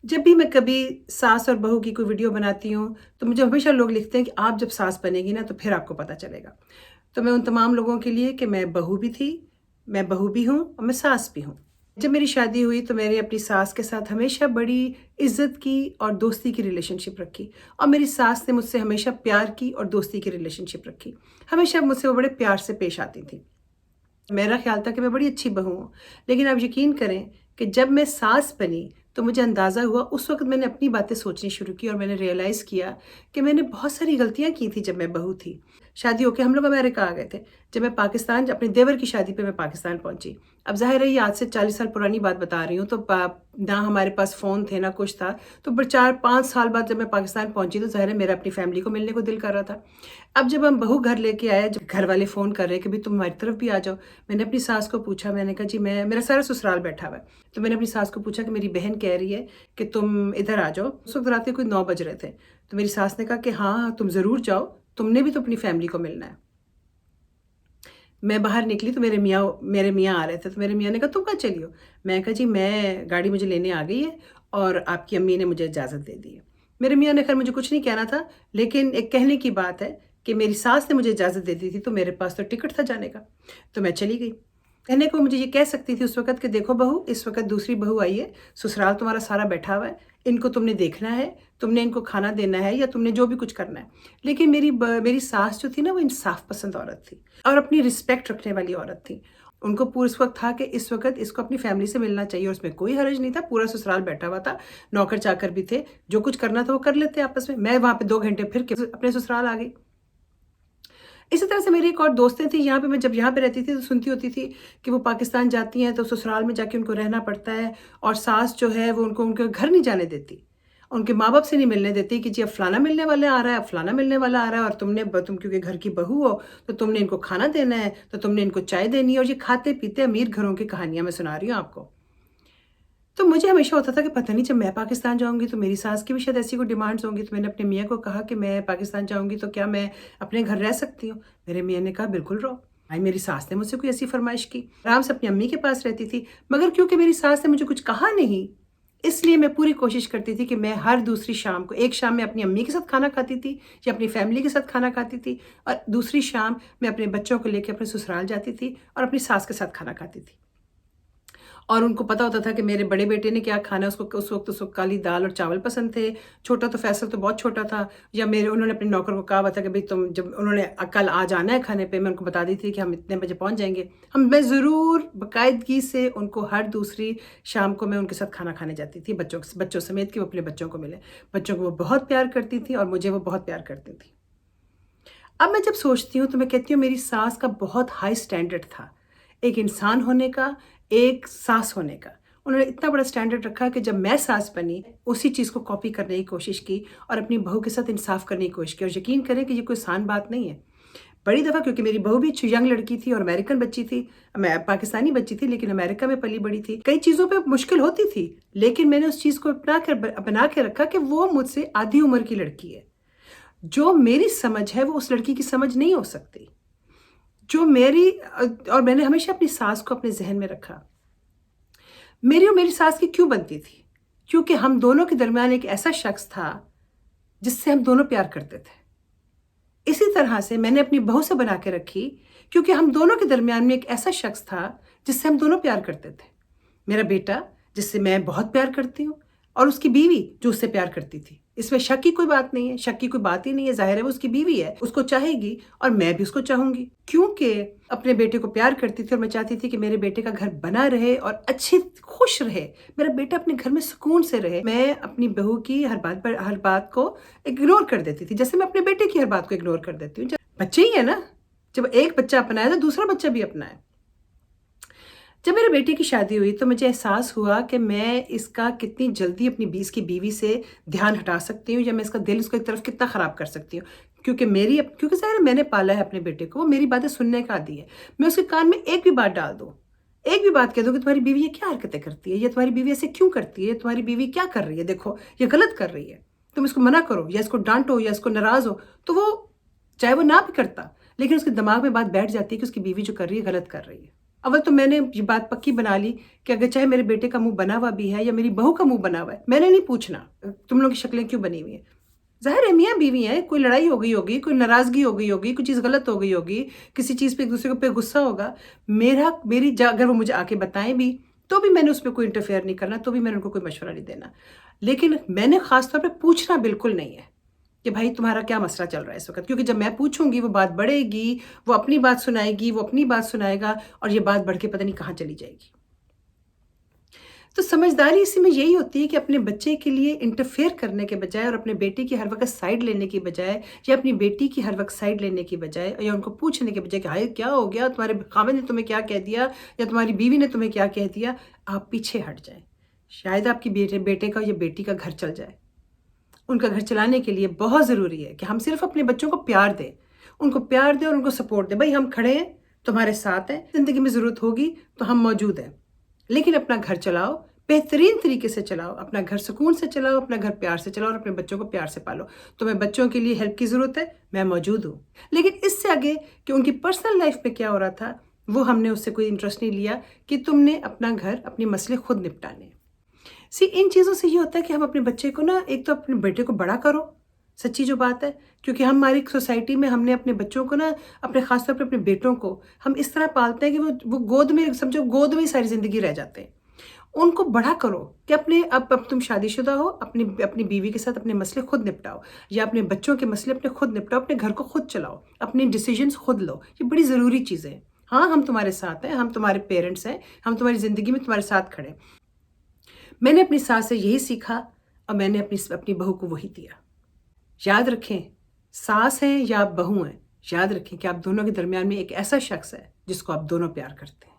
जब भी मैं कभी सास और बहू की कोई वीडियो बनाती हूँ तो मुझे हमेशा लोग लिखते हैं कि आप जब सास बनेगी ना तो फिर आपको पता चलेगा। तो मैं उन तमाम लोगों के लिए कि मैं बहू भी थी, मैं बहू भी हूँ और मैं सास भी हूँ। जब मेरी शादी हुई तो मैंने अपनी सास के साथ हमेशा बड़ी इज्जत की और दोस्ती की रिलेशनशिप रखी, और मेरी सास ने मुझसे हमेशा प्यार की और दोस्ती की रिलेशनशिप रखी। हमेशा मुझसे वो बड़े प्यार से पेश आती थी। मेरा ख्याल था कि मैं बड़ी अच्छी बहू हूँ। लेकिन आप यकीन करें कि जब मैं सास बनी तो मुझे अंदाज़ा हुआ, उस वक़्त मैंने अपनी बातें सोचनी शुरू की और मैंने रियलाइज़ किया कि मैंने बहुत सारी गलतियाँ की थी जब मैं बहू थी। शादी होके हम लोग अमेरिका आ गए थे। जब मैं पाकिस्तान अपने देवर की शादी पे मैं पाकिस्तान पहुँची। अब ज़ाहिर है ये आज से 40 साल पुरानी बात बता रही हूँ, तो ना हमारे पास फ़ोन थे ना कुछ था। तो 4-5 साल बाद जब मैं पाकिस्तान पहुँची तो ज़ाहिर है मेरा अपनी फ़ैमिली को मिलने को दिल कर रहा था। अब जब हम बहू घर लेके आए, जब घर वाले फ़ोन कर रहे हैं कि भई तुम हमारी तरफ भी आ जाओ। मैंने अपनी सास को पूछा, मैंने कहा जी मेरा सारा ससुराल बैठा हुआ है। तो मैंने अपनी सास को पूछा कि मेरी बहन कह रही है कि तुम इधर आ जाओ। उस वक़्त रात के कोई 9 बज रहे थे। तो मेरी सास ने कहा कि हाँ, तुम ज़रूर जाओ, तुमने भी तो अपनी फैमिली को मिलना है। मैं बाहर निकली तो मेरे मियाँ आ रहे थे, तो मेरे मियाँ ने कहा तुम कहाँ चली हो? मैं कहा जी मैं गाड़ी मुझे लेने आ गई है और आपकी अम्मी ने मुझे इजाज़त दे दी है। मेरे मियाँ ने खैर मुझे कुछ नहीं कहना था, लेकिन एक कहने की बात है कि मेरी सास ने मुझे इजाज़त दे दी थी तो मेरे पास तो टिकट था जाने का। तो मैं चली गई। कहने को मुझे ये कह सकती थी उस वक़्त कि देखो बहू, इस वक़्त दूसरी बहू आई है, ससुराल तुम्हारा सारा बैठा हुआ है, इनको तुमने देखना है, तुमने इनको खाना देना है या तुमने जो भी कुछ करना है। लेकिन मेरी सास जो थी ना वो इंसाफ़ पसंद औरत थी और अपनी रिस्पेक्ट रखने वाली औरत थी। उनको इस वक़्त था कि इस वक़्त इसको अपनी फैमिली से मिलना चाहिए और उसमें कोई हर्ज नहीं था, पूरा ससुराल बैठा हुआ था, नौकर-चाकर भी थे, जो कुछ करना था वो कर लेते आपस में। मैं वहाँ पे 2 घंटे फिर के अपने ससुराल आ गई। इसी तरह से मेरी एक और दोस्तें थी यहाँ पे, मैं जब यहाँ पे रहती थी तो सुनती होती थी कि वो पाकिस्तान जाती हैं तो ससुराल में जाके उनको रहना पड़ता है और सास जो है वो उनको उनके घर नहीं जाने देती। उनके माँ-बाप से नहीं मिलने देती कि जी अब फलाना मिलने वाला आ रहा है, अब फलाना मिलने वाला आ रहा है और तुम क्योंकि घर की बहू हो तो तुमने इनको खाना देना है, तो तुमने इनको चाय देनी है, और ये खाते-पीते अमीर घरों की कहानियाँ मैं सुना रही हूँ आपको। तो मुझे हमेशा होता था कि पता नहीं जब मैं पाकिस्तान जाऊँगी तो मेरी सास की भी शायद ऐसी कोई डिमांड्स होंगी। तो मैंने अपने मियाँ को कहा कि मैं पाकिस्तान जाऊँगी तो क्या मैं अपने घर रह सकती हूँ? मेरे मियाँ ने कहा बिल्कुल रहो। भाई मेरी सास ने मुझसे कोई ऐसी फ़रमाइश की। आराम से अपनी अम्मी के पास रहती थी। मगर क्योंकि मेरी सास ने मुझे कुछ कहा नहीं, इसलिए मैं पूरी कोशिश करती थी कि मैं हर दूसरी शाम को, एक शाम मैं अपनी अम्मी के साथ खाना खाती थी या अपनी फैमिली के साथ खाना खाती थी, और दूसरी शाम मैं अपने बच्चों को लेके अपने ससुराल जाती थी और अपनी सास के साथ खाना खाती थी। और उनको पता होता था कि मेरे बड़े बेटे ने क्या खाना है, उसको काली दाल और चावल पसंद थे। छोटा तो फैसल तो बहुत छोटा था, या उन्होंने अपने नौकर को कहा हुआ था कि भई तुम, जब उन्होंने कल आ जाना है खाने पे, मैं उनको बता दी थी कि हम इतने बजे पहुँच जाएँगे। मैं ज़रूर बाकायदगी से उनको हर दूसरी शाम को मैं उनके साथ खाना खाने जाती थी, बच्चों समेत, कि वो अपने बच्चों को मिलें। बच्चों को वो बहुत प्यार करती थी और मुझे वो बहुत प्यार करती थी। अब मैं जब सोचती हूँ तो मैं कहती हूँ मेरी सास का बहुत हाई स्टैंडर्ड था। एक इंसान होने का, एक सास होने का। उन्होंने इतना बड़ा स्टैंडर्ड रखा कि जब मैं सास बनी, उसी चीज़ को कॉपी करने की कोशिश की और अपनी बहू के साथ इंसाफ़ करने की कोशिश की, और यकीन करें कि ये कोई आसान बात नहीं है। बड़ी दफ़ा, क्योंकि मेरी बहू भी यंग लड़की थी और अमेरिकन बच्ची थी, मैं पाकिस्तानी बच्ची थी लेकिन अमेरिका में पली-बड़ी थी। कई चीज़ों पे मुश्किल होती थी, लेकिन मैंने उस चीज़ को बना के रखा कि वो मुझसे आधी उम्र की लड़की है। जो मेरी समझ है वो उस लड़की की समझ नहीं हो सकती। और मैंने हमेशा अपनी सास को अपने ज़हन में रखा। मेरी और मेरी सास की क्यों बनती थी? क्योंकि हम दोनों के दरमियान एक ऐसा शख्स था जिससे हम दोनों प्यार करते थे। इसी तरह से मैंने अपनी बहू से बना के रखी, क्योंकि हम दोनों के दरमियान में एक ऐसा शख्स था जिससे हम दोनों प्यार करते थे। मेरा बेटा, जिससे मैं बहुत प्यार करती हूँ, और उसकी बीवी जो उससे प्यार करती थी। इसमें शक की कोई बात नहीं है, शक की कोई बात ही नहीं है। ज़ाहिर है वो उसकी बीवी है, उसको चाहेगी और मैं भी उसको चाहूँगी। क्योंकि अपने बेटे को प्यार करती थी और मैं चाहती थी कि मेरे बेटे का घर बना रहे और खुश रहे। मेरा बेटा अपने घर में सुकून से रहे। मैं अपनी बहू की हर बात को इग्नोर कर देती थी, जैसे मैं अपने बेटे की हर बात को इग्नोर कर देती हूँ। बच्चे ही है ना, जब एक बच्चा अपना है तो दूसरा बच्चा भी अपना है। जब मेरे बेटे की शादी हुई तो मुझे एहसास हुआ कि मैं इसका कितनी जल्दी इसकी बीवी से ध्यान हटा सकती हूँ, या मैं इसका दिल उसको एक तरफ कितना ख़राब कर सकती हूँ। क्योंकि ज़ाहिर है मैंने पाला है अपने बेटे को, वो मेरी बातें सुनने का आदी है। मैं उसके कान में एक भी बात डाल दूँ, एक भी बात कह दूँ कि तुम्हारी बीवी ये क्या हरकतें करती है, या तुम्हारी बीवी ऐसे क्यों करती है, तुम्हारी बीवी क्या कर रही है, देखो ये गलत कर रही है, तुम इसको मना करो या इसको डांटो या इसको नाराज़ हो, तो वो चाहे वो ना भी करता, लेकिन उसके दिमाग में बात बैठ जाती है कि उसकी बीवी जो कर रही है गलत कर रही है। اول تو میں نے یہ بات پکی بنا لی کہ اگر چاہے میرے بیٹے کا منہ بنا ہوا بھی ہے یا میری بہو کا منہ بنا ہوا ہے، میں نے نہیں پوچھنا تم لوگوں کی شکلیں کیوں بنی ہوئی ہیں. ظاہر ہے میاں بیوی ہیں، کوئی لڑائی ہو گئی ہوگی، کوئی ناراضگی ہو گئی ہوگی، کوئی چیز غلط ہو گئی ہوگی، کسی چیز پہ ایک دوسرے پہ غصہ ہوگا. اگر وہ مجھے آ کے بتائیں بھی تو بھی میں نے اس پہ کوئی انٹرفیئر نہیں کرنا، تو بھی میں نے ان کو کوئی مشورہ نہیں دینا. لیکن میں نے خاص طور پہ پوچھنا بالکل نہیں ہے کہ بھائی تمہارا کیا مسئلہ چل رہا ہے اس وقت، کیونکہ جب میں پوچھوں گی وہ بات بڑھے گی، وہ اپنی بات سنائے گی، وہ اپنی بات سنائے گا، اور یہ بات بڑھ کے پتہ نہیں کہاں چلی جائے گی. تو سمجھداری اسی میں یہی ہوتی ہے کہ اپنے بچے کے لیے انٹرفیئر کرنے کے بجائے اور اپنے بیٹے کی ہر وقت سائڈ لینے کی بجائے، یا اپنی بیٹی کی ہر وقت سائڈ لینے کی بجائے، یا ان کو پوچھنے کے بجائے کہ ہائے کیا ہو گیا، تمہارے خاوند نے تمہیں کیا کہہ دیا یا تمہاری بیوی نے تمہیں کیا کہہ دیا، آپ پیچھے ہٹ جائیں. شاید آپ کی بیٹے کا یا بیٹی کا گھر چل جائے. ان کا گھر چلانے کے لیے بہت ضروری ہے کہ ہم صرف اپنے بچوں کو پیار دیں، ان کو پیار دیں اور ان کو سپورٹ دیں. بھائی ہم کھڑے ہیں، تمہارے ساتھ ہیں، زندگی میں ضرورت ہوگی تو ہم موجود ہیں. لیکن اپنا گھر چلاؤ، بہترین طریقے سے چلاؤ، اپنا گھر سکون سے چلاؤ، اپنا گھر پیار سے چلاؤ، اور اپنے بچوں کو پیار سے پالو. تمہیں بچوں کے لیے ہیلپ کی ضرورت ہے، میں موجود ہوں. لیکن اس سے آگے کہ ان کی پرسنل لائف میں کیا ہو رہا تھا وہ ہم نے اس سے کوئی انٹرسٹ نہیں لیا، کہ تم نے اپنا گھر، اپنے مسئلے خود نپٹانے. ان چیزوں سے یہ ہوتا ہے کہ ہم اپنے بچے کو ایک تو اپنے بیٹے کو بڑا کرو، سچی جو بات ہے، کیونکہ ہماری سوسائٹی میں ہم نے اپنے بچوں کو اپنے خاص طور پہ اپنے بیٹوں کو ہم اس طرح پالتے ہیں کہ وہ گود میں، سمجھو گود میں ہی ساری زندگی رہ جاتے ہیں. ان کو بڑا کرو کہ اب تم شادی شدہ ہو، اپنی بیوی کے ساتھ اپنے مسئلے خود نپٹاؤ، یا اپنے بچوں کے مسئلے اپنے خود نپٹاؤ، اپنے گھر کو خود چلاؤ، اپنے ڈیسیجنز خود لو. یہ بڑی ضروری چیزیں ہیں. ہاں ہم تمہارے ساتھ ہیں، ہم تمہارے پیرنٹس ہیں، ہم تمہاری زندگی میں تمہارے ساتھ کھڑے ہیں. میں نے اپنی ساس سے یہی سیکھا، اور میں نے اپنی بہو کو وہی دیا. یاد رکھیں، ساس ہیں یا آپ بہو ہیں، یاد رکھیں کہ آپ دونوں کے درمیان میں ایک ایسا شخص ہے جس کو آپ دونوں پیار کرتے ہیں.